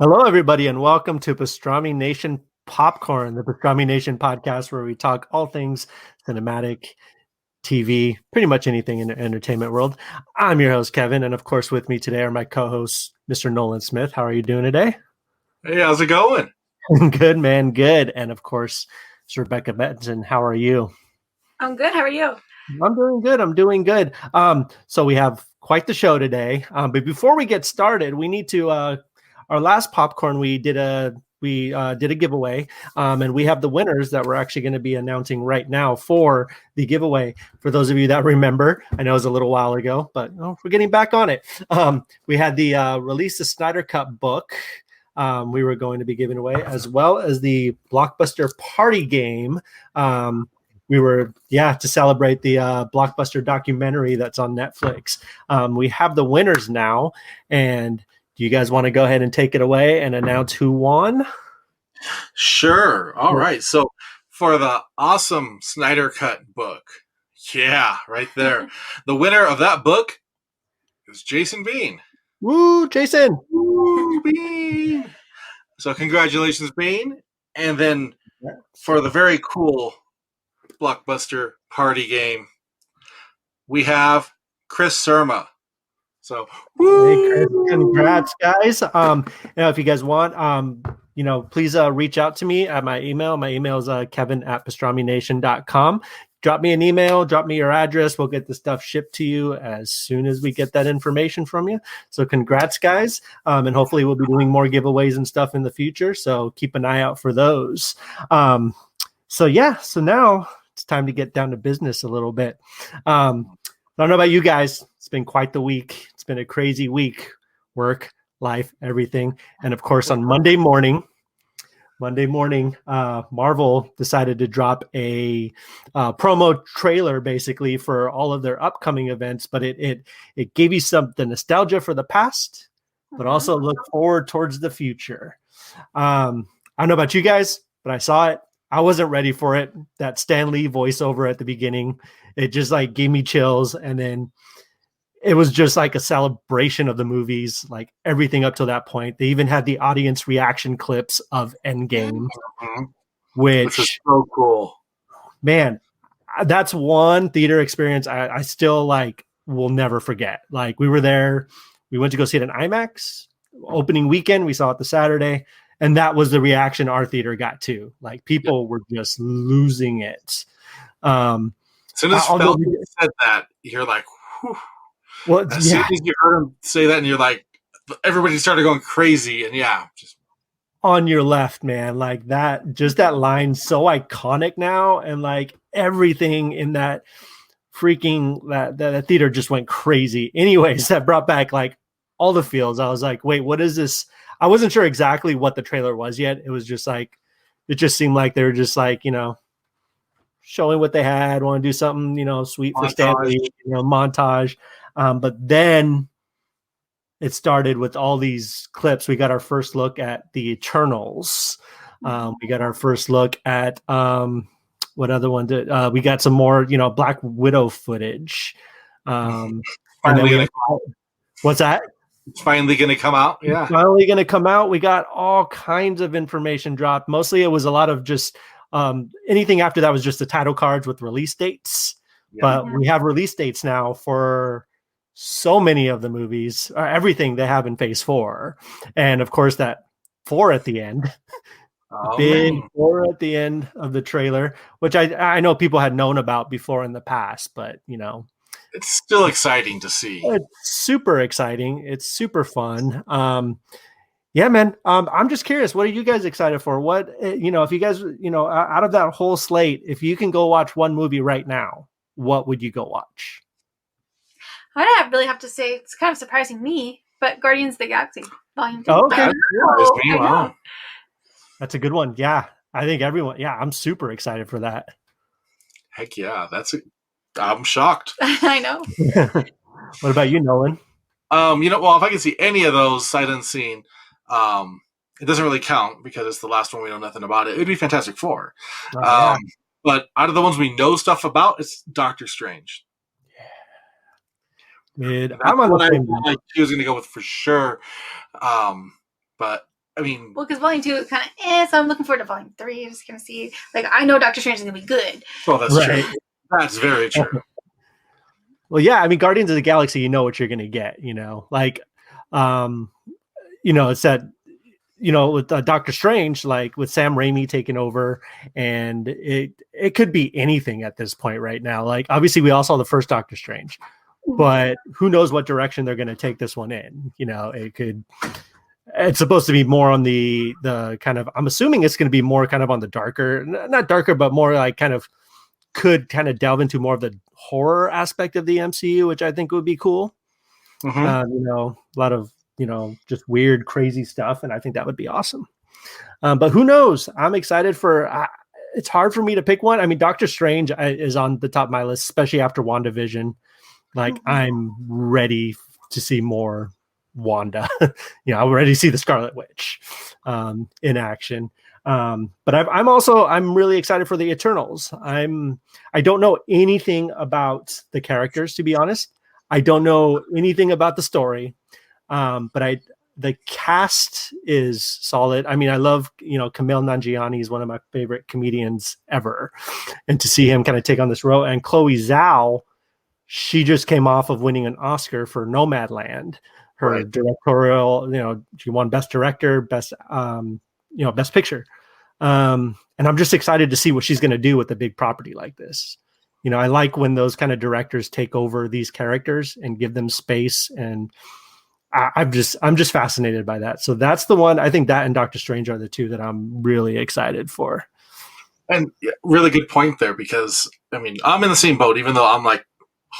Hello, everybody, and welcome to Pastrami Nation Popcorn, the Pastrami Nation podcast, where we talk all things cinematic, TV, pretty much anything in the entertainment world. I'm your host, Kevin, and of course, with me today are my co-hosts, Mr. Nolan Smith. How are you doing today? Hey, how's it going? Good, man, good. And of course, it's Rebecca Benson. How are you? I'm good. How are you? I'm doing good. I'm doing good. So we have quite the show today. But before we get started, we need to. Our last popcorn, we did a giveaway, and we have the winners that we're actually going to be announcing right now for the giveaway. For those of you that remember, I know it was a little while ago, but we're getting back on it. We had the release the Snyder Cut book. We were going to be giving away, as well as the Blockbuster Party game. We were, to celebrate the Blockbuster documentary that's on Netflix. We have the winners now, and do you guys want to go ahead and take it away and announce who won? Sure. All right. So for the awesome Snyder Cut book, right there, the winner of that book is Jason Bean. Woo, Jason! Woo, Bean! So congratulations, Bean. And then for the very cool Blockbuster Party game, we have Chris Surma. So, hey, Chris, congrats, guys. If you guys want, please reach out to me at my email. My email is kevin@pastramination.com. Drop me an email, drop me your address. We'll get the stuff shipped to you as soon as we get that information from you. So congrats, guys. And hopefully we'll be doing more giveaways and stuff in the future. So keep an eye out for those. So now it's time to get down to business a little bit. I don't know about you guys. It's been quite the week. It's been a crazy week. Work, life, everything. And of course, on Monday morning, Marvel decided to drop a promo trailer basically for all of their upcoming events. But it gave you the nostalgia for the past, but also look forward towards the future. I don't know about you guys, but I saw it. I wasn't ready for it. That Stan Lee voiceover at the beginning, it just like gave me chills. And then it was just like a celebration of the movies, like everything up to that point. They even had the audience reaction clips of Endgame, which is so cool. Man, that's one theater experience I still will never forget. Like we were there, we went to go see it in IMAX opening weekend. We saw it the Saturday. And that was the reaction our theater got too. Like people were just losing it. As soon as Falcon said that, you're like, whew. Well, as soon as you heard him say that, and you're like, everybody started going crazy. And just on your left, man, like that, just that line, so iconic now. And like everything in that freaking that theater just went crazy. Anyways, that brought back like all the feels. I was like, wait, what is this? I wasn't sure exactly what the trailer was yet. It was just like, it just seemed like they were just like, showing what they had, want to do something, sweet for Stanley, montage. But then it started with all these clips. We got our first look at the Eternals. We got our first look at what other one did? We got some more, Black Widow footage. What's that? It's finally going to come out. Yeah. It's finally going to come out. We got all kinds of information dropped. Mostly it was a lot of just anything after that was just the title cards with release dates. Yeah. But we have release dates now for so many of the movies, everything they have in phase 4. And of course that 4 at the end, big 4 at the end of the trailer, which I know people had known about before in the past, but it's still exciting to see. It's super exciting. It's super fun. Man. I'm just curious. What are you guys excited for? What, if you guys, out of that whole slate, if you can go watch one movie right now, what would you go watch? I'd really have to say it's kind of surprising me, but Guardians of the Galaxy Volume 2. Oh, okay. Wow. That's a good one. Yeah. I think everyone, I'm super excited for that. Heck yeah. I'm shocked. I know. What about you, Nolan? Well, if I can see any of those sight unseen, it doesn't really count because it's the last one we know nothing about. It would be Fantastic Four. But out of the ones we know stuff about, it's Doctor Strange. I'm on the same. He was going to go with for sure. But I mean, well, because Volume 2 is kind of so I'm looking forward to Volume 3. I'm just gonna see. Like, I know Doctor Strange is gonna be good. well, that's Right. true. That's very true. Well, yeah, I mean, Guardians of the Galaxy, you know what you're going to get, like, it's that, with Doctor Strange, like with Sam Raimi taking over, and it could be anything at this point right now. Like, obviously, we all saw the first Doctor Strange, but who knows what direction they're going to take this one in? It's supposed to be more on the kind of, I'm assuming it's going to be more kind of on the darker, not darker, but more like could kind of delve into more of the horror aspect of the MCU, which I think would be cool. Mm-hmm. A lot of, just weird, crazy stuff. And I think that would be awesome. But who knows? I'm excited it's hard for me to pick one. I mean, Doctor Strange is on the top of my list, especially after WandaVision. Like, I'm ready to see more Wanda. I'm ready to see the Scarlet Witch in action. But I'm really excited for the Eternals. I don't know anything about the characters, to be honest. I don't know anything about the story. But the cast is solid. I mean, I love, Kumail Nanjiani is one of my favorite comedians ever. And to see him kind of take on this role, and Chloe Zhao, she just came off of winning an Oscar for Nomadland. Her directorial, she won Best Director, Best Picture. And I'm just excited to see what she's going to do with a big property like this. I like when those kind of directors take over these characters and give them space. And I'm just fascinated by that. So that's the one. I think that and Doctor Strange are the two that I'm really excited for. And really good point there, because I mean, I'm in the same boat, even though I'm like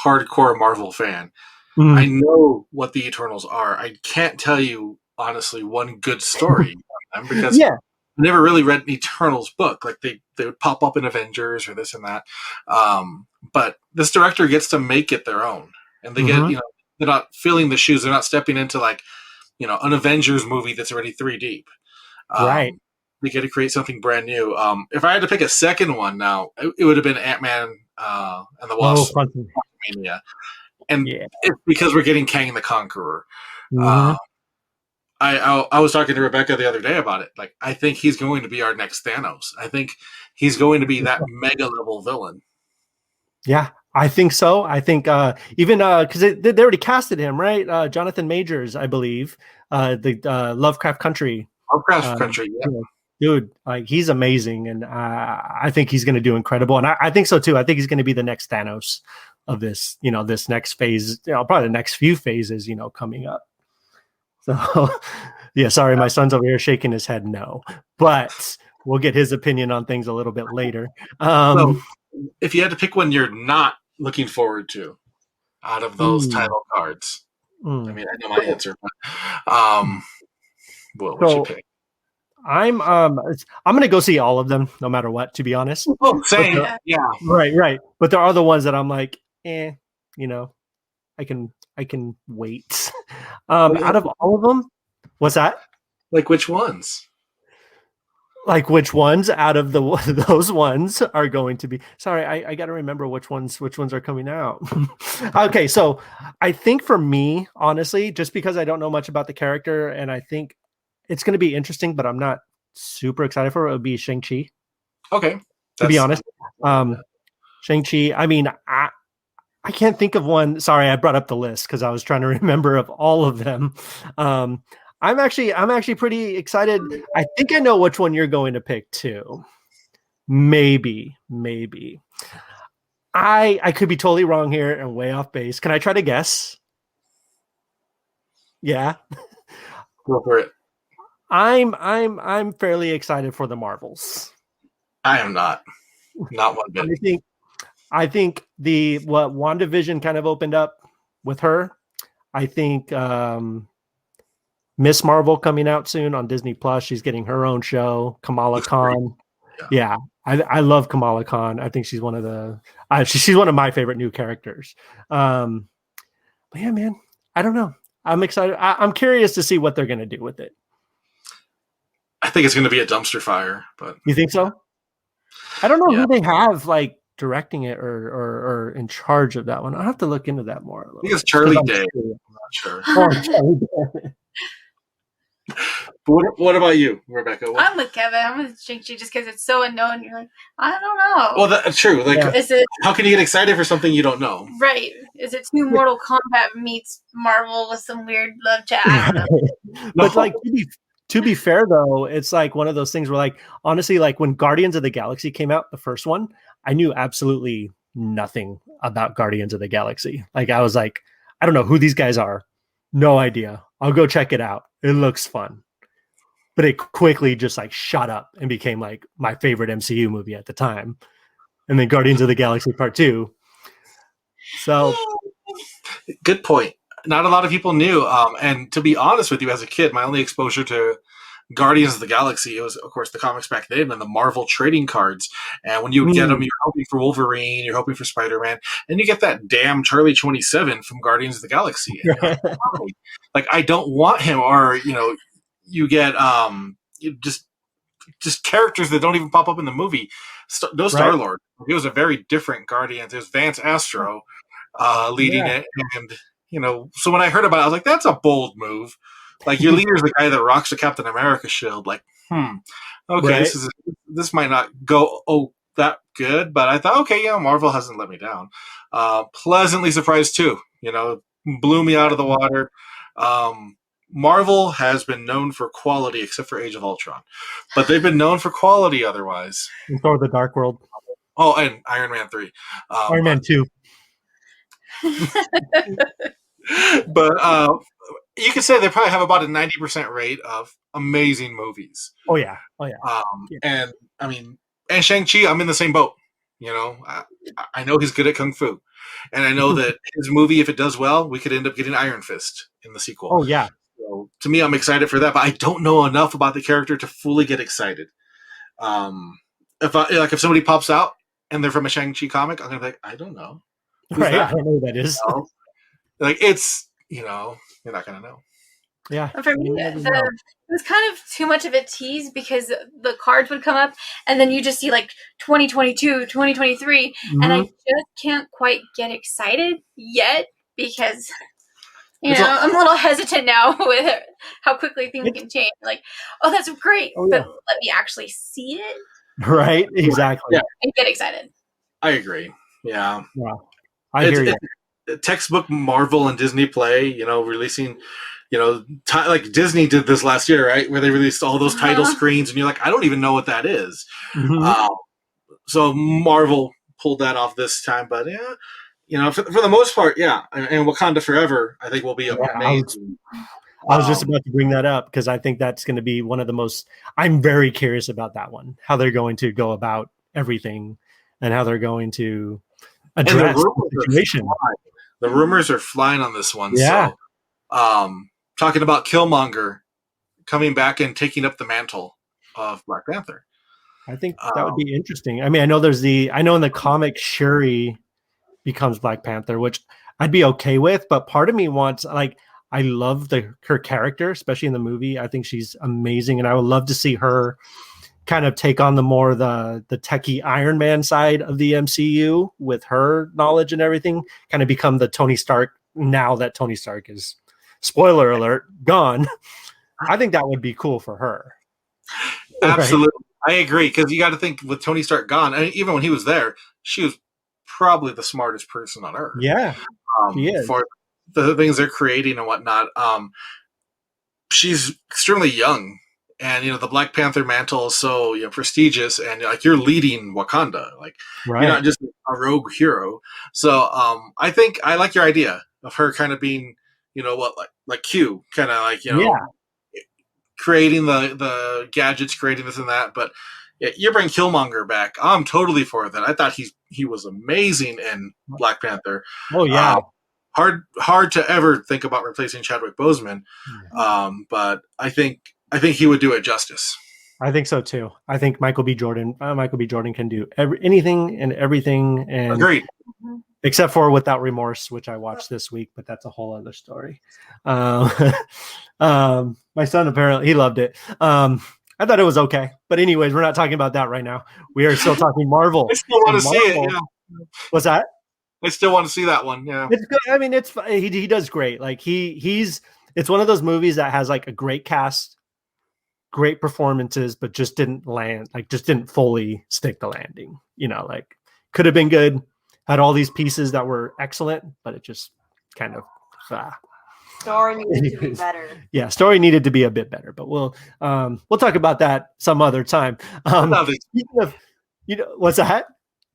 hardcore Marvel fan. I know what the Eternals are. I can't tell you honestly one good story on them, because I never really read an Eternals book. Like they would pop up in Avengers or this and that. But this director gets to make it their own, and they get they're not filling the shoes. They're not stepping into like an Avengers movie that's already 3 deep. Right. They get to create something brand new. If I had to pick a second one now, it would have been Ant-Man and the Wasp. Quantumania. And it's because we're getting Kang the Conqueror. I was talking to Rebecca the other day about it. Like, I think he's going to be our next Thanos. I think he's going to be that mega level villain. Yeah, I think so. I think even because they already casted him, right? Jonathan Majors, I believe, the Lovecraft Country. Lovecraft Country, yeah. Dude, like, he's amazing, and I think he's going to do incredible. And I think so too. I think he's going to be the next Thanos of this, this next phase, probably the next few phases, coming up. So, yeah, sorry, my son's over here shaking his head no, but we'll get his opinion on things a little bit later. So, if you had to pick one you're not looking forward to out of those title cards, I mean, I know my answer, but what would you pick? I'm going to go see all of them, no matter what, to be honest. Oh, same, yeah. Right. But there are the ones that I'm like, I can wait. Out of all of them, what's that? Like which ones? Like which ones out of those ones are going to be? Sorry, I got to remember which ones are coming out. Okay, so I think for me, honestly, just because I don't know much about the character, and I think it's going to be interesting, but I'm not super excited for it, would be Shang-Chi. Okay, to be honest, Shang-Chi. I mean, I can't think of one. Sorry, I brought up the list because I was trying to remember of all of them. I'm actually pretty excited. I think I know which one you're going to pick too. Maybe. I could be totally wrong here and way off base. Can I try to guess? Yeah. Go for it. I'm fairly excited for the Marvels. I am not one bit. I think what WandaVision kind of opened up with her. I think Miss Marvel coming out soon on Disney Plus. She's getting her own show. Kamala Khan. Yeah. I love Kamala Khan. I think she's one of she's one of my favorite new characters. But yeah, man, I don't know. I'm excited. I'm curious to see what they're going to do with it. I think it's going to be a dumpster fire, but you think so? I don't know who they have like directing it or in charge of that one. I'll have to look into that more. I think it's Charlie Day. I'm not sure. But what about you, Rebecca? I'm with Kevin. I'm with Shang-Chi just because it's so unknown. You're like, I don't know. Well, that's true. Like, is it how can you get excited for something you don't know? right? Is it two Mortal Kombat meets Marvel with some weird love chat? I don't know. But like to be fair though, it's like one of those things where like honestly, like when Guardians of the Galaxy came out, the first one, I knew absolutely nothing about Guardians of the Galaxy. Like I was like, I don't know who these guys are. No idea. I'll go check it out. It looks fun. But it quickly just like shot up and became like my favorite MCU movie at the time. And then Guardians of the Galaxy Part 2. So good point. Not a lot of people knew. And to be honest with you, as a kid, my only exposure to Guardians of the Galaxy, it was, of course, the comics back then and the Marvel trading cards. And when you would get them, you're hoping for Wolverine, you're hoping for Spider-Man, and you get that damn Charlie 27 from Guardians of the Galaxy. And you're like, oh, like, I don't want him. Or, you get just characters that don't even pop up in the movie. No Star-Lord. It was a very different Guardians. It was Vance Astro leading it. And, so when I heard about it, I was like, that's a bold move. Like, your leader's the guy that rocks the Captain America shield. Like, okay, this might not go that good, but I thought, okay, Marvel hasn't let me down. Pleasantly surprised too. Blew me out of the water. Marvel has been known for quality, except for Age of Ultron, but they've been known for quality otherwise. And Thor: The Dark World. Oh, and Iron Man 3. Iron Man 2. But you could say they probably have about a 90% rate of amazing movies. Oh yeah. And I mean, and Shang-Chi, I'm in the same boat. I know he's good at Kung Fu. And I know that his movie, if it does well, we could end up getting Iron Fist in the sequel. Oh yeah. So to me, I'm excited for that, but I don't know enough about the character to fully get excited. If somebody pops out and they're from a Shang-Chi comic, I'm gonna be like, I don't know. Right, I don't know who that is. Like, it's, you're not gonna know. Yeah. For me, it was kind of too much of a tease because the cards would come up and then you just see like 2022, 2023, and I just can't quite get excited yet because I'm a little hesitant now with how quickly things can change. Like, oh, that's great, but let me actually see it. Right, exactly. Yeah. And get excited. I agree. Yeah. I hear you. Textbook Marvel and Disney play, releasing, like Disney did this last year, right? Where they released all those title screens and you're like, I don't even know what that is. So Marvel pulled that off this time, but for the most part, yeah. And Wakanda Forever, I think will be amazing. I was just about to bring that up because I think that's going to be one of the most, I'm very curious about that one, how they're going to go about everything and how they're going to address the situation. The rumors are flying on this one. Yeah. So, talking about Killmonger coming back and taking up the mantle of Black Panther. I think that would be interesting. I mean, I know in the comic Shuri becomes Black Panther, which I'd be okay with, but part of me wants, like, I love her character, especially in the movie. I think she's amazing, and I would love to see her kind of take on the techie Iron Man side of the MCU with her knowledge and everything, kind of become the Tony Stark now that Tony Stark is, spoiler alert, gone. I think that would be cool for her. Absolutely. Right? I agree, because you got to think with Tony Stark gone, and even when he was there, she was probably the smartest person on Earth. Yeah, she is. For the things they're creating and whatnot. She's extremely young. And, the Black Panther mantle is so, prestigious, and like you're leading Wakanda, like you're not just a rogue hero. So, I think I like your idea of her kind of being, like Q, kind of like, creating the gadgets, creating this and that. But you bring Killmonger back. I'm totally for that. I thought he was amazing in Black Panther. Oh yeah. Hard to ever think about replacing Chadwick Boseman. But I think he would do it justice. I think so too. I think Michael B. Jordan can do anything and everything. And agreed. Except for Without Remorse, which I watched this week, but that's a whole other story. My son, apparently, he loved it. I thought it was okay. But anyways, we're not talking about that right now. We are still talking Marvel. I still want to see it. Yeah. What's that? I still want to see that one. Yeah. It's good. I mean, he does great. Like it's one of those movies that has like a great cast, great performances, but just didn't land, like just didn't fully stick the landing. Like could have been good, had all these pieces that were excellent, but it just kind of story needed to be better. Yeah, story needed to be a bit better, but we'll talk about that some other time. Speaking of, what's that?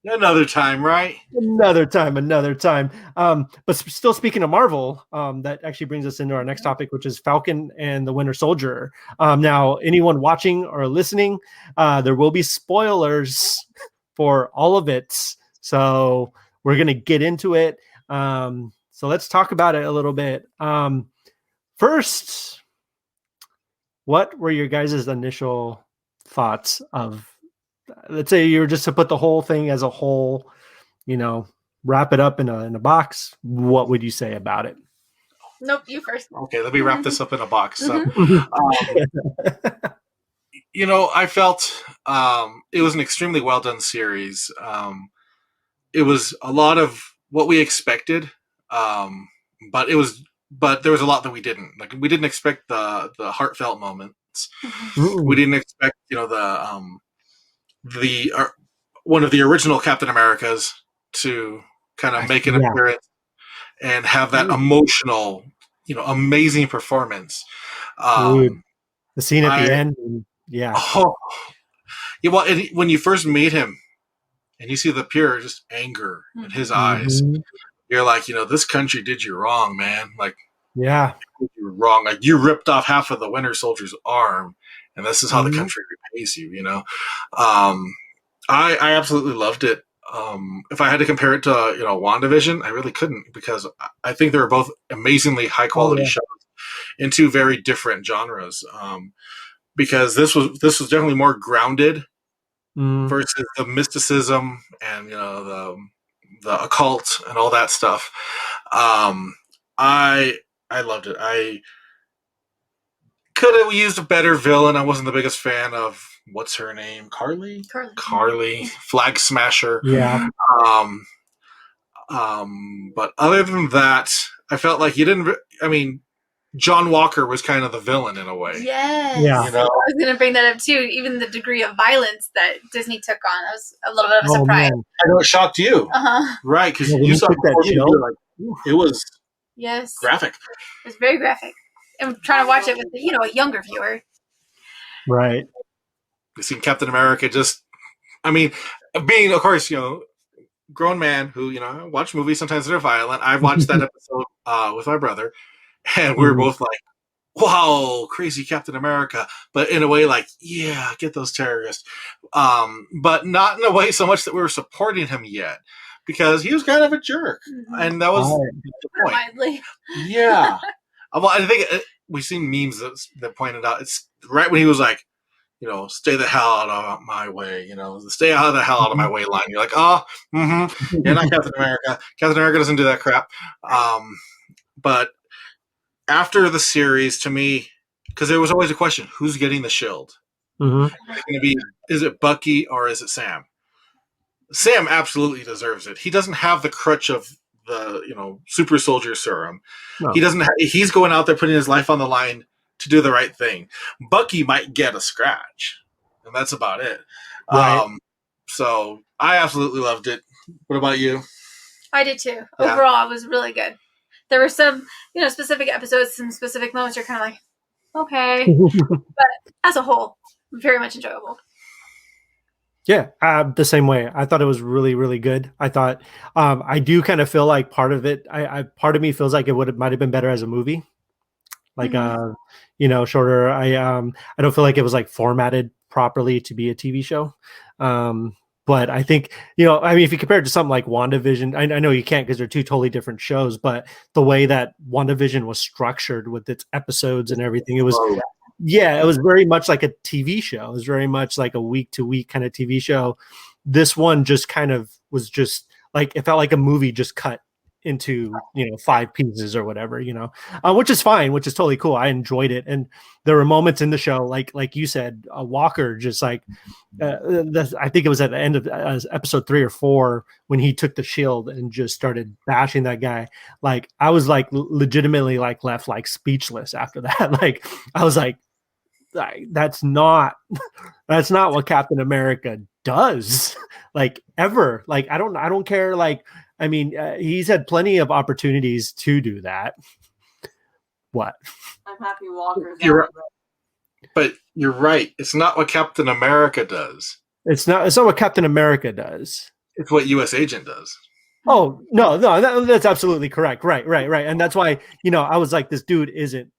Another time, right? Another time. But still speaking of Marvel, that actually brings us into our next topic, which is Falcon and the Winter Soldier. Now, anyone watching or listening, there will be spoilers for all of it. So we're going to get into it. So let's talk about it a little bit. First, what were your guys' initial thoughts of, let's say you were just to put the whole thing as a whole, wrap it up in a box. What would you say about it? Nope, you first. Okay, let me wrap this up in a box. So, Mm-hmm. I felt it was an extremely well done series. It was a lot of what we expected, but there was a lot that we didn't. Like, we didn't expect the heartfelt moments. Ooh. We didn't expect the one of the original Captain Americas to kind of make an appearance and have that emotional, amazing performance. The scene at the end, yeah. Oh, yeah. Well, when you first meet him and you see the pure just anger in his eyes, you're like, this country did you wrong, man. Like, yeah, you're wrong. Like, you ripped off half of the Winter Soldier's arm, and this is how the country repays you. I absolutely loved it. If I had to compare it to WandaVision, I really couldn't, because I think they were both amazingly high quality shows in two very different genres. Because this was definitely more grounded versus the mysticism and the occult and all that stuff. I loved it. I could have used a better villain. I wasn't the biggest fan of, what's her name? Carly, Flag Smasher. Yeah. But other than that, I felt like you didn't. I mean, John Walker was kind of the villain in a way. Yes. Yeah. I was going to bring that up too. Even the degree of violence that Disney took on, that was a little bit of a surprise. Man. I know it shocked you, right? Because you saw that it was graphic. It was very graphic. I'm trying to watch it with a younger viewer. Right. You see Captain America being, of course, grown man who, I watch movies, sometimes they're violent. I watched that episode with my brother, and we were both like, wow, crazy Captain America. But in a way like, yeah, get those terrorists. But not in a way so much that we were supporting him yet, because he was kind of a jerk. And that was the point. Mildly. Yeah. Well, I think we've seen memes that pointed out, it's right when he was like, stay the hell out of my way, stay out of the hell out of my way line. You're like, you're not Captain America. Captain America doesn't do that crap. But after the series, to me, because there was always a question, who's getting the shield? Is it Bucky or is it Sam? Sam absolutely deserves it. He doesn't have the crutch of the super soldier serum. No. He doesn't. He's going out there putting his life on the line to do the right thing. Bucky might get a scratch, and that's about it. Right. So I absolutely loved it. What about you? I did too. Yeah. Overall, it was really good. There were some, specific episodes, some specific moments you're kind of like, okay. But as a whole, very much enjoyable. Yeah, the same way. I thought it was really, really good. I thought I do kind of feel like part of it, part of me feels like it might have been better as a movie. Like, shorter. I don't feel like it was like formatted properly to be a TV show. But I think, if you compare it to something like WandaVision, I know you can't because they're two totally different shows, but the way that WandaVision was structured with its episodes and everything, it was very much like a TV show. It was very much like a week to week kind of TV show. This one just kind of was just like, it felt like a movie just cut into 5 pieces or whatever, which is fine, which is totally cool. I enjoyed it, and there were moments in the show like you said, Walker just like I think it was at the end of episode 3 or 4 when he took the shield and just started bashing that guy. Like, I was like legitimately like left like speechless after that. Like, I was like, that's not what Captain America does. Like ever. Like I don't care. Like I mean, he's had plenty of opportunities to do that. What? I'm happy Walker's You're out. But you're right. It's not what Captain America does. It's not what Captain America does. It's what U.S. Agent does. Oh no, that's absolutely correct. Right. And that's why, I was like, this dude isn't,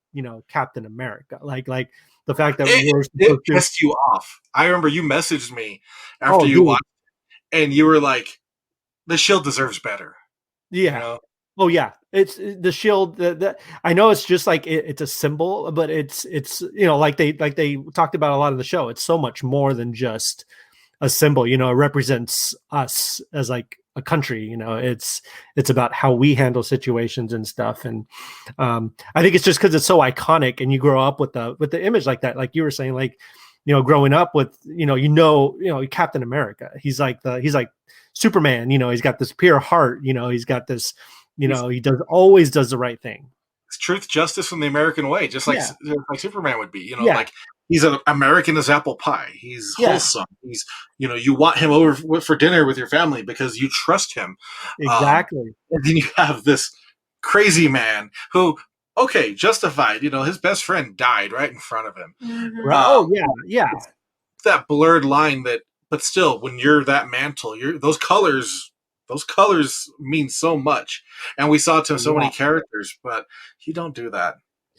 Captain America. Like the fact that it pissed you off. I remember you messaged me after you watched it, and you were like, the Shield deserves better. Yeah. Oh yeah. It's the Shield. I know it's just like it's a symbol, but it's like they talked about a lot of the show. It's so much more than just a symbol. It represents us as like a country. It's about how we handle situations and stuff. And I think it's just because it's so iconic, and you grow up with the image like that. Like you were saying, like growing up with Captain America. He's like Superman. He's got this pure heart. He's got this. He always does the right thing. It's truth, justice, and the American way, just like Superman would be. Like he's an American as apple pie. He's wholesome. He's you want him over for dinner with your family because you trust him. Exactly. And then you have this crazy man who, okay, justified. His best friend died right in front of him. Mm-hmm. It's that blurred line but still, when you're that mantle, those colors mean so much, and we saw it to so many characters, but you don't do that.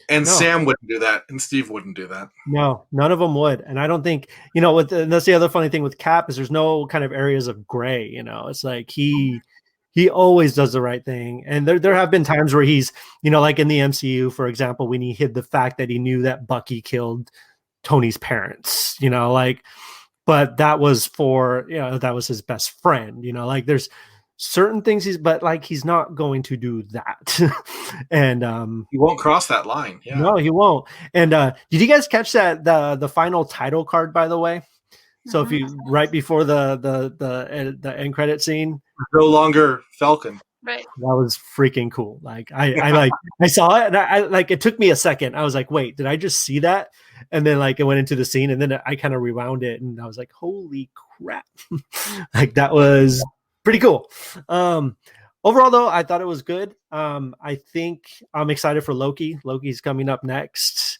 And Sam wouldn't do that, and Steve wouldn't do that. No, none of them would. And I don't think, and that's the other funny thing with Cap is there's no kind of areas of gray. It's like he always does the right thing. And there have been times where he's, like in the MCU, for example, when he hid the fact that he knew that Bucky killed Tony's parents, but that was that was his best friend, like there's certain things he's not going to do that. And he won't cross that line. Yeah. No, he won't. And did you guys catch that the final title card, by the way? So if you right before the end credit scene, no longer Falcon. Right. That was freaking cool. Like I saw it, and I like it took me a second. I was like, wait, did I just see that? And then like it went into the scene, and then I kind of rewound it, and I was like, holy crap. Like that was pretty cool. Overall though, I thought it was good. I think I'm excited for Loki. Loki's coming up next.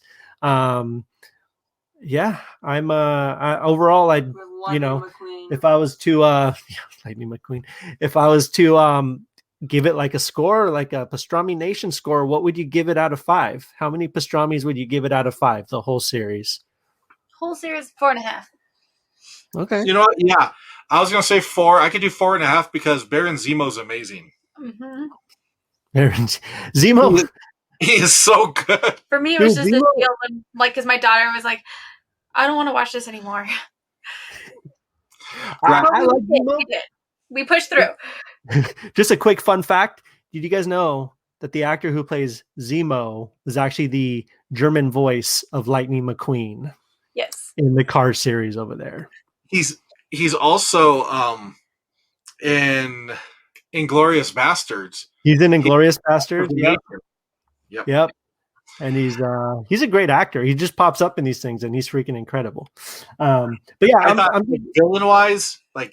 Yeah, I'm overall if I was to Lightning McQueen, if I was to give it like a score, like a Pastrami Nation score, what would you give it out of 5? How many pastramis would you give it out of 5? The whole series? Whole series 4.5. Okay. You know what? Yeah, I was gonna say 4. I could do 4.5 because Baron Zemo's amazing. Mm-hmm. Baron Zemo. He is so good. For me, it was just a deal when, like, because my daughter was like, I don't want to watch this anymore. I like Zemo. We pushed through. Just a quick fun fact. Did you guys know that the actor who plays Zemo is actually the German voice of Lightning McQueen? Yes. In the Cars series over there. He's also in Inglourious Bastards. He's in Inglourious Bastards. Yep. And he's a great actor. He just pops up in these things, and he's freaking incredible. But yeah, I'm villain wise, like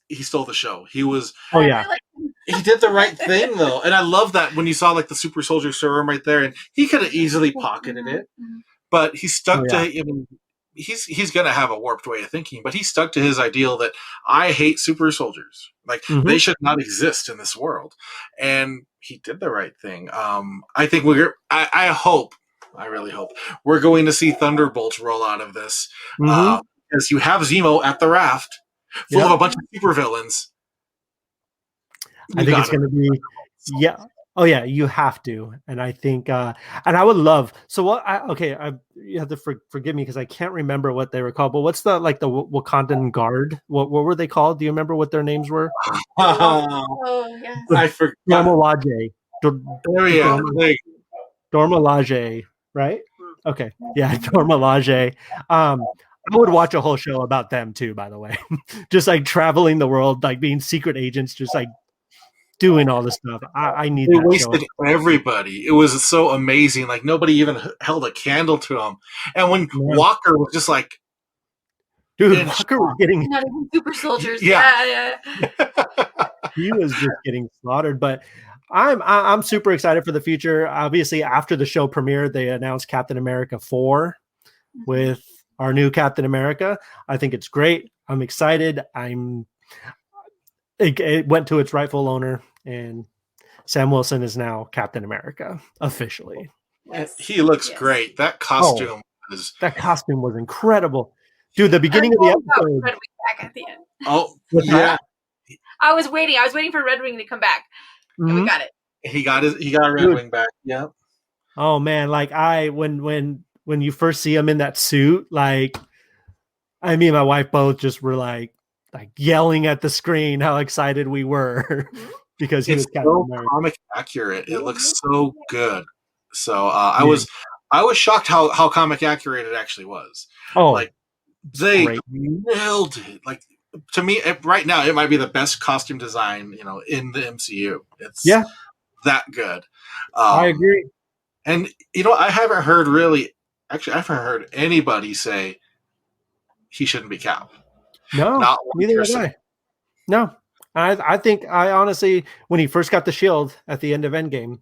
he stole the show. He was. Oh yeah. He did the right thing though, and I love that when you saw like the super soldier serum right there, and he could have easily pocketed it, but he stuck to. I mean, he's gonna have a warped way of thinking, but he stuck to his ideal that I hate super soldiers. Like they should not exist in this world, and he did the right thing. I think I hope. I really hope we're going to see Thunderbolts roll out of this, because you have Zemo at the raft, full of a bunch of supervillains. I think it's going to be, oh yeah, you have to, and I think, and I would love. So what? You have to forgive me because I can't remember what they were called. But what's the Wakandan Guard? What were they called? Do you remember what their names were? Oh yes, I forgot. Dormalaje. Dormalaje, right? Okay, yeah, Dormalaje. I would watch a whole show about them too, by the way. Just like traveling the world, like being secret agents, just like doing all this stuff. I need They that show. wasted everybody. It was so amazing. Like nobody even held a candle to him. And when Walker was just like, dude, Walker was getting not even super soldiers. Yeah. He was just getting slaughtered. But I'm super excited for the future. Obviously, after the show premiered, they announced Captain America 4 with our new Captain America. I think it's great. I'm excited. It went to its rightful owner, and Sam Wilson is now Captain America officially. Yes. He looks great. That costume was incredible, dude. The beginning of the episode. Red Wing back at the end. Oh yeah. I was waiting for Red Wing to come back, and we got it. He got Red Wing back. Yeah. Oh man, like when you first see him in that suit, like me and my wife both just were like yelling at the screen how excited we were because he was so comic accurate. It looks so good. So I was shocked how comic accurate it actually was. Oh, like they nailed it. Like to me, right now, it might be the best costume design in the MCU. It's that good. I agree. And I haven't heard anybody say he shouldn't be Cap. No, neither have I. No, I think I honestly, when he first got the shield at the end of Endgame,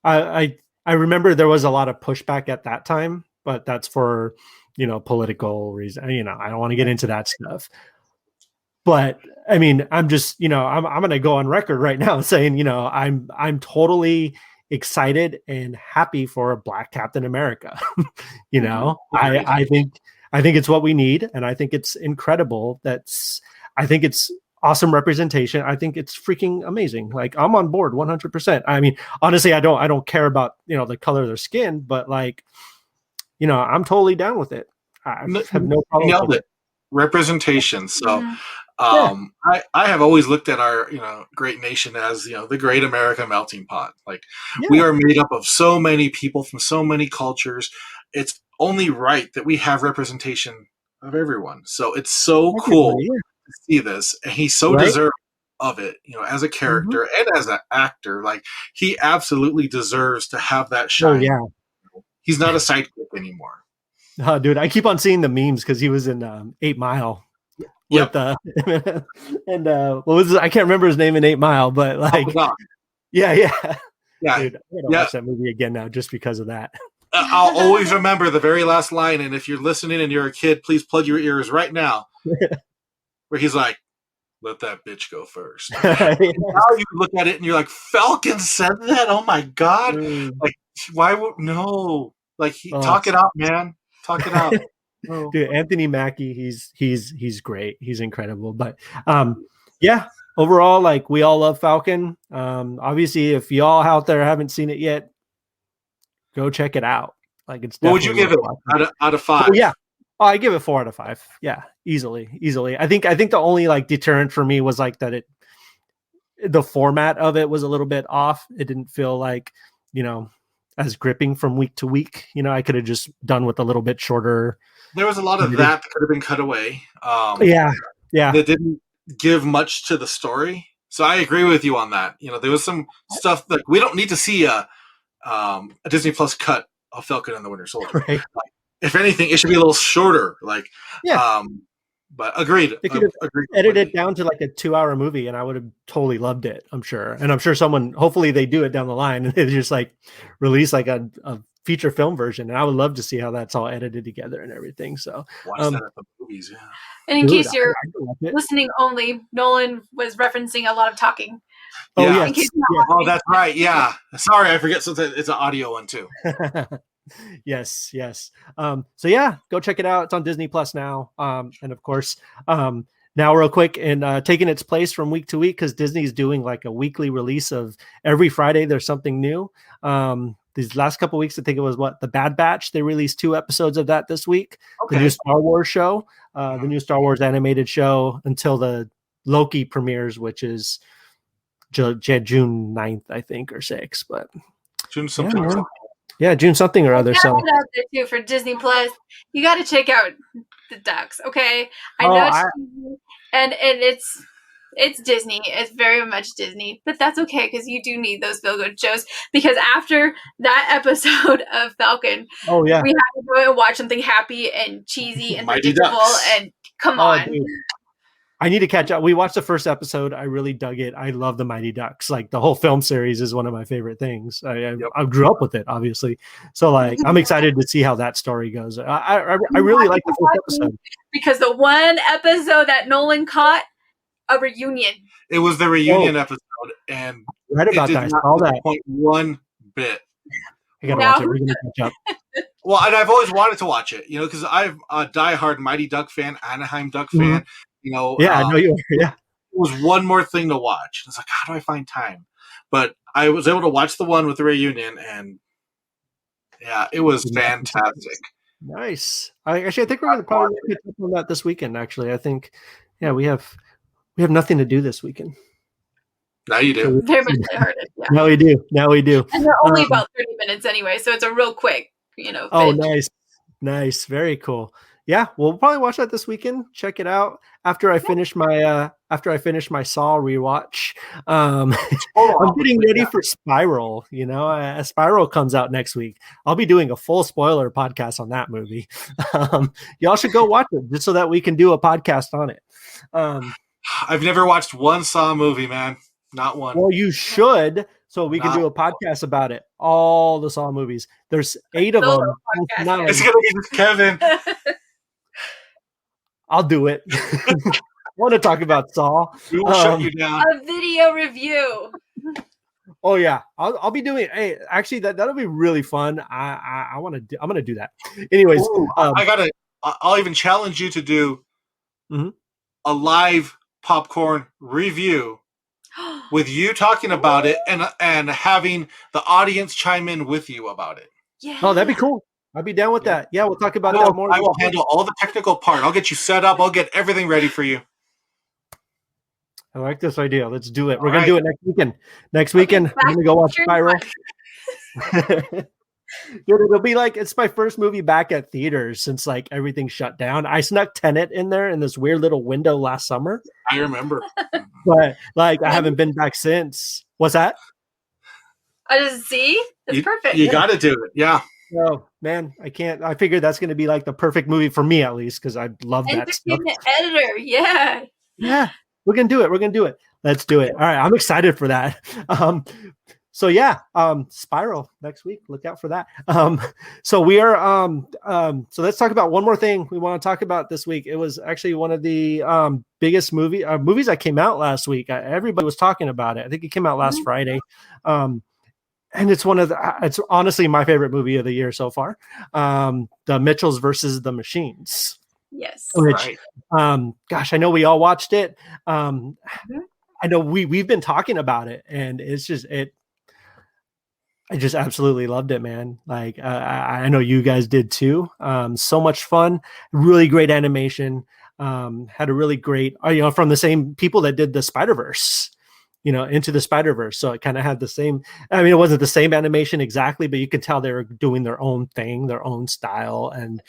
I remember there was a lot of pushback at that time, but that's for political reason. I don't want to get into that stuff. But I mean, I'm just I'm going to go on record right now saying I'm totally excited and happy for a Black Captain America. I think it's what we need, and I think it's incredible. I think it's awesome representation. I think it's freaking amazing. Like I'm on board 100%. I mean, honestly, I don't care about the color of their skin, but I'm totally down with it. I have no problem. Nailed it. Representation. So I have always looked at our great nation as the great America melting pot. Like we are made up of so many people from so many cultures. It's only right that we have representation of everyone. So it's so cool to see this, and he's so deserving of it. As a character and as an actor, like he absolutely deserves to have that shine. Oh, yeah. He's not a sidekick anymore. Oh, dude, I keep on seeing the memes because he was in 8 Mile. With and what was I can't remember his name in 8 Mile, but like yeah. Dude, I gotta watch that movie again now just because of that. I'll always remember the very last line, and if you're listening and you're a kid, please plug your ears right now. Where he's like, "Let that bitch go first." Now you look at it and you're like, "Falcon said that? Oh my god!" Like, why would no? Like, talk it out, man. Talk it out. Dude, Anthony Mackie, he's great. He's incredible. But overall, like we all love Falcon. Obviously, if y'all out there haven't seen it yet, go check it out. Like it's. What would you give it out of 5? I give it 4 out of 5. Yeah, easily. I think the only like deterrent for me was like that the format of it was a little bit off. It didn't feel like as gripping from week to week. I could have just done with a little bit shorter. There was a lot of that could have been cut away. Yeah. That didn't give much to the story. So I agree with you on that. There was some stuff like we don't need to see a Disney Plus cut of Falcon and the Winter Soldier. Right. Like, if anything, it should be a little shorter. Like, but agreed. They could have edited it down to like a 2-hour movie, and I would have totally loved it. I'm sure, and I'm sure hopefully they do it down the line, and they just like release like a feature film version, and I would love to see how that's all edited together and everything. So watch that at the movies, yeah. And in case you're listening only, Nolan was referencing a lot of talking. Oh yeah. Oh, that's right. Yeah. Sorry, I forget. So it's an audio one too. Yes. So yeah, go check it out. It's on Disney Plus now. And of course, now real quick and taking its place from week to week because Disney's doing like a weekly release of every Friday. There's something new. These last couple of weeks, I think it was The Bad Batch. They released 2 episodes of that this week. Okay. The new Star Wars show, the new Star Wars animated show until the Loki premieres, which is June 9th, I think, or 6th. But June something. Yeah, June something or other. So out there too for Disney Plus, you got to check out the Ducks. Okay, I know, and it's It's Disney. It's very much Disney, but that's okay because you do need those feel-good shows. Because after that episode of Falcon, Oh yeah, we had to go and watch something happy and cheesy and Mighty predictable. Ducks. And come on, dude. I need to catch up. We watched the first episode. I really dug it. I love the Mighty Ducks. Like the whole film series is one of my favorite things. I grew up with it, obviously. So like, I'm excited to see how that story goes. I really like the first episode because the one episode that Nolan caught a reunion. It was the reunion episode, and right about it did that. not I saw that. disappoint one bit. I gotta watch it. We're gonna catch up. Well, and I've always wanted to watch it, because I'm a diehard Mighty Duck fan, Anaheim Duck fan. Yeah, I know you are. Yeah. It was one more thing to watch. It's like, how do I find time? But I was able to watch the one with the reunion, and yeah, it was fantastic. Nice. I think we're going to probably catch up on that this weekend. Actually, I think, we have nothing to do this weekend. Now you do. Very much lighthearted. Yeah. Now we do. And they're only about 30 minutes anyway, so it's a real quick, Oh, binge. nice, very cool. Yeah, we'll probably watch that this weekend. Check it out after I finish my Saw rewatch. I'm getting ready for Spiral. Spiral comes out next week. I'll be doing a full spoiler podcast on that movie. Y'all should go watch it just so that we can do a podcast on it. I've never watched one Saw movie, man. Not one. Well, you should, so we can do a podcast about it. All the Saw movies. There's 8 of them. It's gonna be just Kevin. I'll do it. I want to talk about Saw. We will shut you down. A video review. Oh yeah, I'll be doing. Hey, actually, that'll be really fun. I'm gonna do that. Anyways, I'll even challenge you to do a live popcorn review with you talking about it and having the audience chime in with you about it. Yeah. Oh, that'd be cool. I'd be down with that. Yeah, we'll talk about that more. I will handle all the technical part. I'll get you set up. I'll get everything ready for you. I like this idea. Let's do it. We're going to do it next weekend. Next weekend, I'm going to go watch Spiral. Dude, it'll be like, it's my first movie back at theaters since like everything shut down. I snuck Tenet in there in this weird little window last summer. I remember. But like, I haven't been back since. What's that? I just see. It's perfect. You got to do it. Yeah. Oh man, I can't. I figured that's going to be like the perfect movie for me, at least, because I love that stuff. Editor, yeah. We're gonna do it. Let's do it. All right, I'm excited for that. Spiral next week. Look out for that. So we are. So let's talk about one more thing we want to talk about this week. It was actually one of the biggest movies that came out last week. Everybody was talking about it. I think it came out last Friday. And it's it's honestly my favorite movie of the year so far. The Mitchells versus the Machines. Yes. Which, gosh, I know we all watched it. I know we've been talking about it, and it's just I just absolutely loved it, man. Like I know you guys did too. So much fun, really great animation. Had a really great, from the same people that did the Spider-Verse. Into the Spider-Verse. So it kind of had the same, it wasn't the same animation exactly, but you could tell they were doing their own thing, their own style. And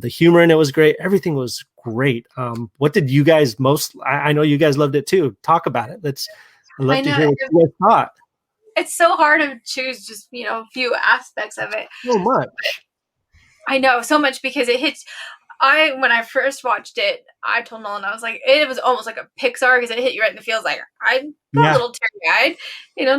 the humor in it was great. Everything was great. What did you guys I know you guys loved it too. Talk about it. I'd love to hear what you guys thought. It's so hard to choose just, a few aspects of it. So much. I know, so much because it hits. When I first watched it, I told Nolan, I was like, it was almost like a Pixar because it hit you right in the feels. Like I got a little teary-eyed,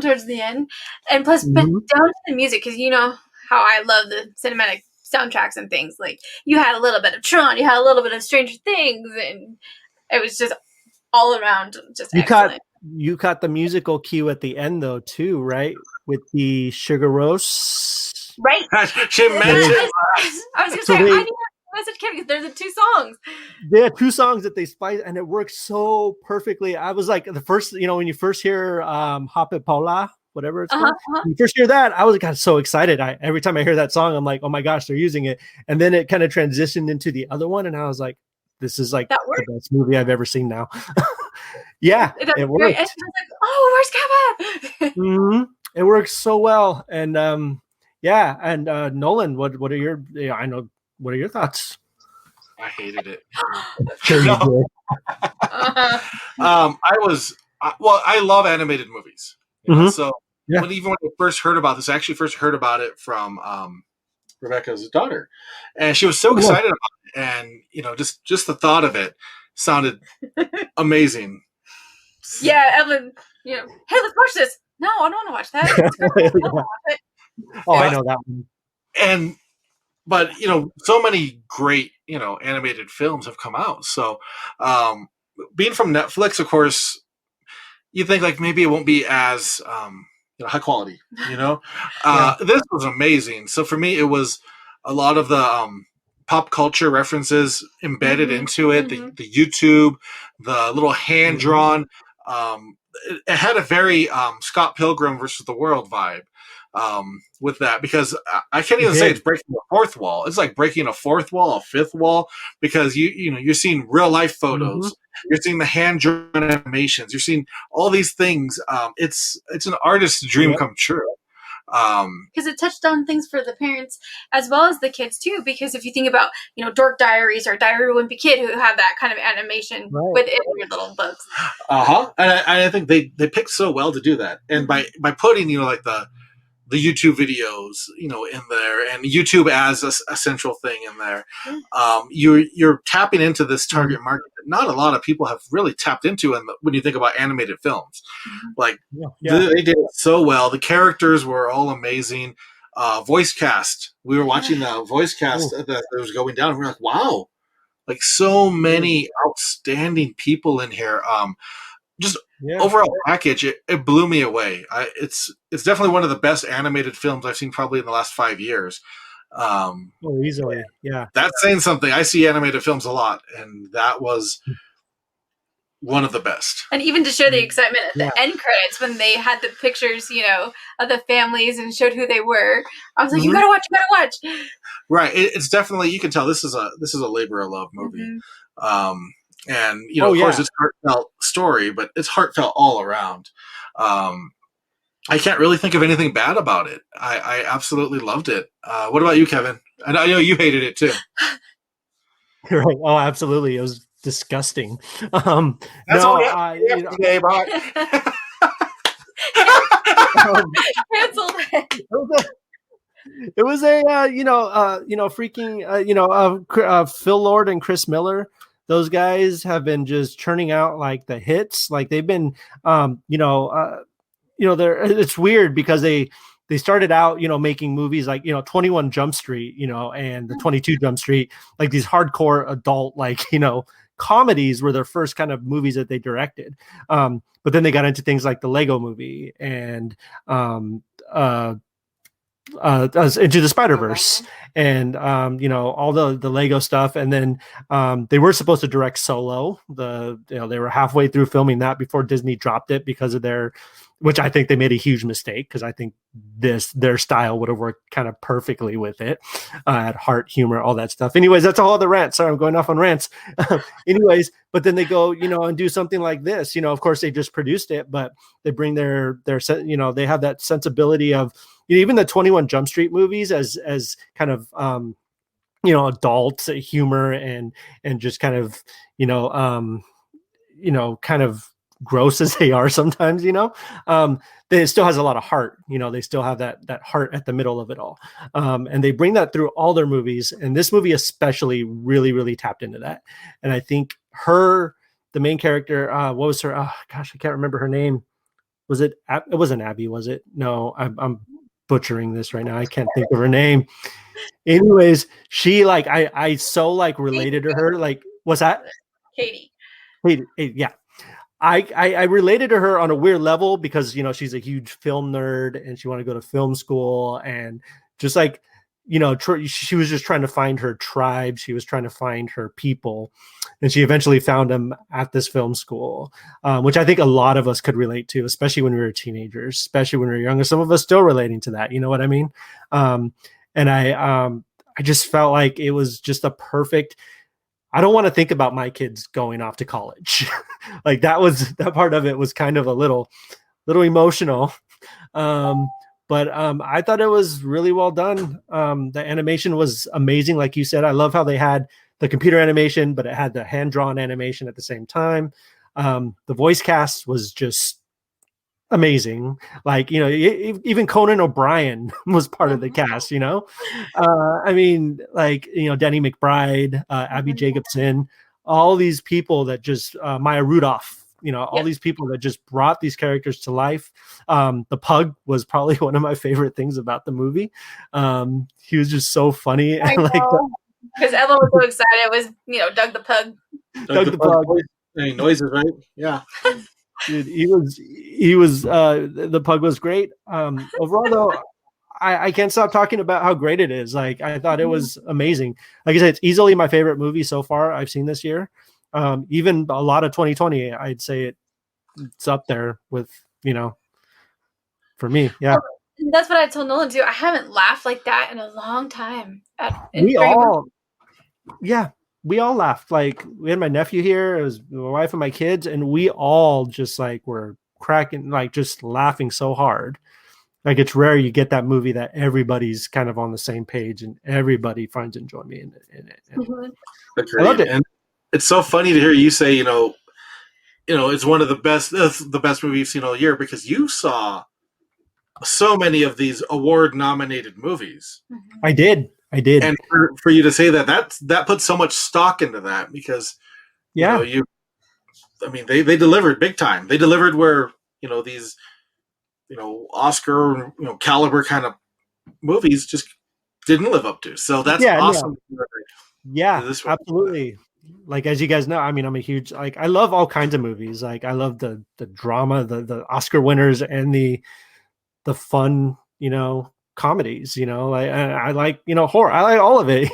towards the end. And plus, but down to the music, because you know how I love the cinematic soundtracks and things. Like you had a little bit of Tron, you had a little bit of Stranger Things, and it was just all around just excellent. You caught the musical cue at the end though too, right? With the Sugar Roast. Right. She mentioned. I was going to say, I need message Kevin because there's the 2 songs. They had 2 songs that they spice, and it works so perfectly. I was like, the first, when you first hear Hape Paula, whatever it's called, when you first hear that, I got so excited. Every time I hear that song, I'm like, oh my gosh, they're using it. And then it kind of transitioned into the other one, and I was like, this is like the best movie I've ever seen now. Yeah, it worked. And I was like, oh, where's Kevin? It works so well. And Nolan, what are your what are your thoughts? I hated it. Sure you did. I love animated movies. So Yeah. when I first heard about this, I actually first heard about it from Rebecca's daughter, and she was so excited about it. And just the thought of it sounded amazing. Yeah, Evelyn. Hey, let's watch this. No, I don't want to watch that. It's great. I don't watch it. Oh, I know that one. But so many great animated films have come out. So being from Netflix, of course, you think like maybe it won't be as high quality. This was amazing. So for me, it was a lot of the pop culture references embedded into it. The YouTube, the little hand drawn. It had a very Scott Pilgrim versus the World vibe with that, because I can't even say it's breaking the fourth wall. It's like breaking a fourth wall, a fifth wall, because you're seeing real life photos, you're seeing the hand drawn animations, you're seeing all these things. It's an artist's dream come true. Because it touched on things for the parents as well as the kids too. Because if you think about Dork Diaries or Diary of a Wimpy Kid, who have that kind of animation within your little books. And I think they picked so well to do that, and by putting like the YouTube videos in there, and YouTube as a central thing in there, you're tapping into this target market that not a lot of people have really tapped into. And when you think about animated films, they did it so well. The characters were all amazing. Voice cast. We were watching the voice cast that was going down. And we were like, wow, like so many outstanding people in here. Overall package, it blew me away. It's definitely one of the best animated films I've seen probably in the last 5 years. Easily, yeah. That's saying something. I see animated films a lot, and that was one of the best. And even to show the excitement at the end credits when they had the pictures, of the families and showed who they were. I was like, you gotta watch. Right. It's definitely, you can tell this is a labor of love movie. And of course, it's a heartfelt story, but it's heartfelt all around. I can't really think of anything bad about it. I absolutely loved it. What about you, Kevin? I know you hated it too. Right. Oh, absolutely. It was disgusting. That's all today, Mark. Canceled. It was Phil Lord and Chris Miller. Those guys have been just churning out like the hits. Like they've been, it's weird because they started out, making movies like, 21 Jump Street, and the 22 Jump Street, like these hardcore adult, comedies were their first kind of movies that they directed. But then they got into things like the Lego Movie and, Into the Spider-Verse and all the Lego stuff, and then they were supposed to direct Solo. They were halfway through filming that before Disney dropped it because of which I think they made a huge mistake, because I think their style would have worked kind of perfectly with it. At heart, humor, all that stuff. Anyways, that's a whole other rant. Sorry, I'm going off on rants. Anyways, but then they go, and do something like this. Of course, they just produced it, but they bring their they have that sensibility of even the 21 Jump Street movies as kind of adult humor and just kind of kind of gross as they are sometimes, it still has a lot of heart. They still have that heart at the middle of it all, and they bring that through all their movies, and this movie especially really, really tapped into that. And I think the main character, what was her? Oh gosh, I can't remember her name. Was it? It wasn't Abby, was it? No, I'm butchering this right now. I can't think of her name. Anyways, she I so related to her. What's that? Katie. Yeah. I related to her on a weird level because, she's a huge film nerd and she wanted to go to film school, and just she was just trying to find her tribe. She was trying to find her people, and she eventually found them at this film school, which I think a lot of us could relate to, especially when we were teenagers, especially when we were younger. Some of us still relating to that. You know what I mean? And I just felt like it was just a perfect. I don't want to think about my kids going off to college. That part of it was kind of a little emotional. But I thought it was really well done. The animation was amazing. Like you said, I love how they had the computer animation, but it had the hand-drawn animation at the same time. The voice cast was just amazing. Like, even Conan O'Brien was part of the cast, I mean, like, Danny McBride, Abby Jacobson, all these people that just Maya Rudolph, all these people that just brought these characters to life. The pug was probably one of my favorite things about the movie. He was just so funny. Because Ella was so excited. It was, Doug the pug. Doug the pug. Any noises, right? Yeah. Dude, he was the pug was great. Overall though, I can't stop talking about how great it is. Like, I thought it was amazing. Like I said, it's easily my favorite movie so far I've seen this year. Even a lot of 2020, I'd say it's up there with, for me. Yeah. That's what I told Nolan too. I haven't laughed like that in a long time. We all laughed. Like, we had my nephew here, it was my wife and my kids, and we all just like were cracking, like just laughing so hard. Like, it's rare you get that movie that everybody's kind of on the same page and everybody finds enjoyment in it. I loved it. And it's so funny to hear you say, it's one of the best movie you've seen all year, because you saw so many of these award nominated movies. I did. And for you to say that puts so much stock into that, because they delivered big time. They delivered where, these, Oscar, caliber kind of movies just didn't live up to. So that's awesome. Yeah, absolutely. Like, as you guys know, I mean, I'm a huge, like, I love all kinds of movies. Like, I love the drama, the Oscar winners, and the fun, comedies, I like, horror. I like all of it,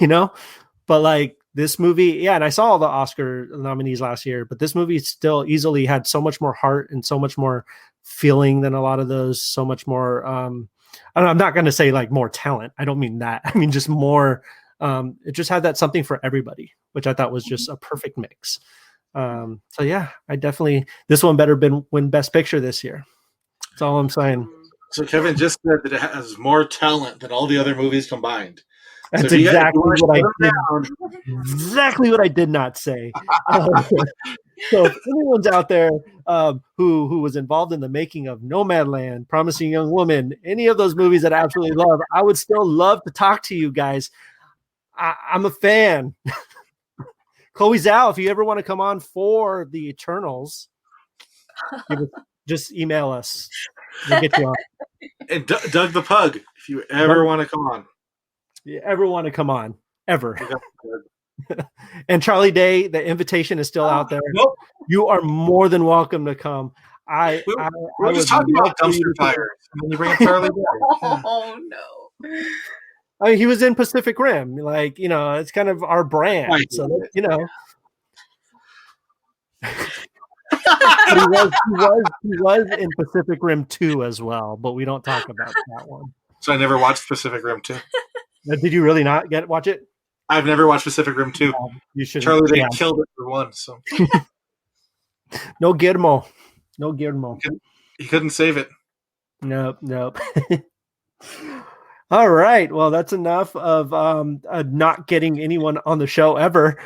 but like this movie, and I saw all the Oscar nominees last year, but this movie still easily had so much more heart and so much more feeling than a lot of those, so much more, I'm not going to say like more talent. I don't mean that. I mean, just more, it just had that something for everybody, which I thought was just a perfect mix. So yeah, this one better win Best Picture this year. That's all I'm saying. So Kevin just said that it has more talent than all the other movies combined. That's exactly what I did not say. So if anyone's out there who was involved in the making of Nomadland, Promising Young Woman, any of those movies that I absolutely love, I would still love to talk to you guys. I'm a fan. Chloe Zhao, if you ever want to come on for the Eternals, just email us. We'll get you on. And Doug the Pug, if you ever want to come on. You ever want to come on. Ever. And Charlie Day, the invitation is still out there. Nope. You are more than welcome to come. We're just talking about dumpster fires. When you bring up Charlie Day. Oh, no. I mean, he was in Pacific Rim. Like, it's kind of our brand. Right. So, he was in Pacific Rim 2 as well, but we don't talk about that one. So I never watched Pacific Rim 2. Did you really not watch it? I've never watched Pacific Rim 2. You should. Charlie Day killed it for one. So no Guillermo. He couldn't save it. Nope. All right. Well, that's enough of not getting anyone on the show ever.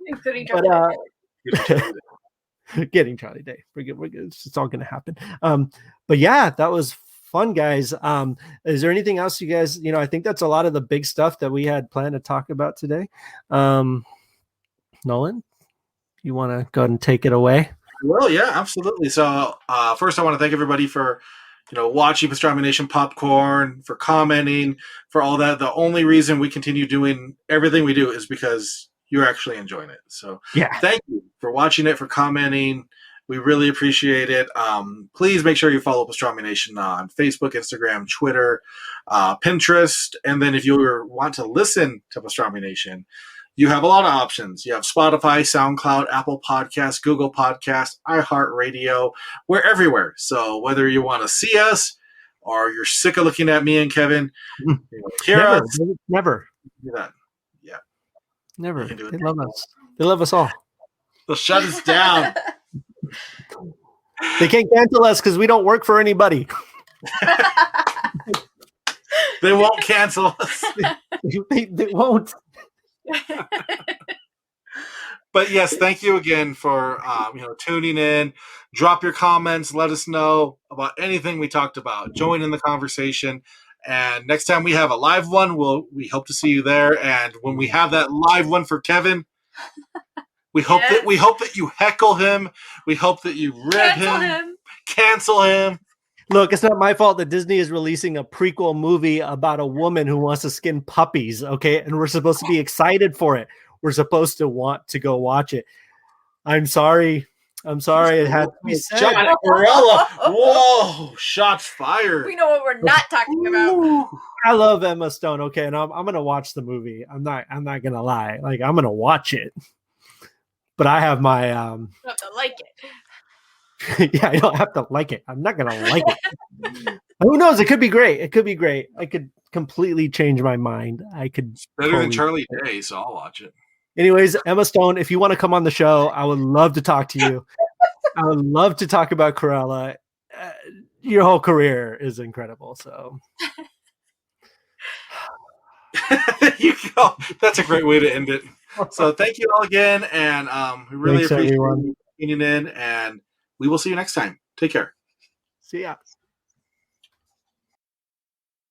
Including Charlie Day. Getting Charlie Day. We're good. It's all going to happen. But yeah, that was fun, guys. Is there anything else you guys, I think that's a lot of the big stuff that we had planned to talk about today. Nolan, you want to go ahead and take it away? Well, yeah, absolutely. So first I want to thank everybody for, watching Pastrami Nation Popcorn, for commenting, for all that. The only reason we continue doing everything we do is because you're actually enjoying it. So yeah, thank you for watching it, for commenting. We really appreciate it. Please make sure you follow Pastrami Nation on Facebook, Instagram, Twitter, Pinterest. And then if you want to listen to Pastrami Nation, you have a lot of options. You have Spotify, SoundCloud, Apple Podcasts, Google Podcasts, iHeartRadio. We're everywhere. So whether you want to see us or you're sick of looking at me and Kevin, hear us. Never. Do that. Yeah. Never. They love us. They love us all. They'll shut us down. They can't cancel us because we don't work for anybody. They won't cancel us. They won't. But yes, thank you again for tuning in. Drop your comments. Let us know about anything we talked about. Join in the conversation. And next time we have a live one, we hope to see you there. And when we have that live one for Kevin, we hope that you heckle him. We hope that you rib him, cancel him. Look, it's not my fault that Disney is releasing a prequel movie about a woman who wants to skin puppies. Okay, and we're supposed to be excited for it. We're supposed to want to go watch it. I'm sorry. It had to be said. John Corella. Whoa, shots fired. We know what we're not talking about. I love Emma Stone. Okay, and I'm gonna watch the movie. I'm not gonna lie. Like, I'm gonna watch it. But I have my You have to like it. yeah, I don't have to like it. I'm not gonna like it. Who knows? It could be great. I could completely change my mind. I could. It's better than Charlie Day, so I'll watch it. Anyways, Emma Stone, if you want to come on the show, I would love to talk to you. I would love to talk about Cruella. Your whole career is incredible. So there you go. That's a great way to end it. So thank you all again, and we really appreciate you tuning in, and we will see you next time. Take care. See ya.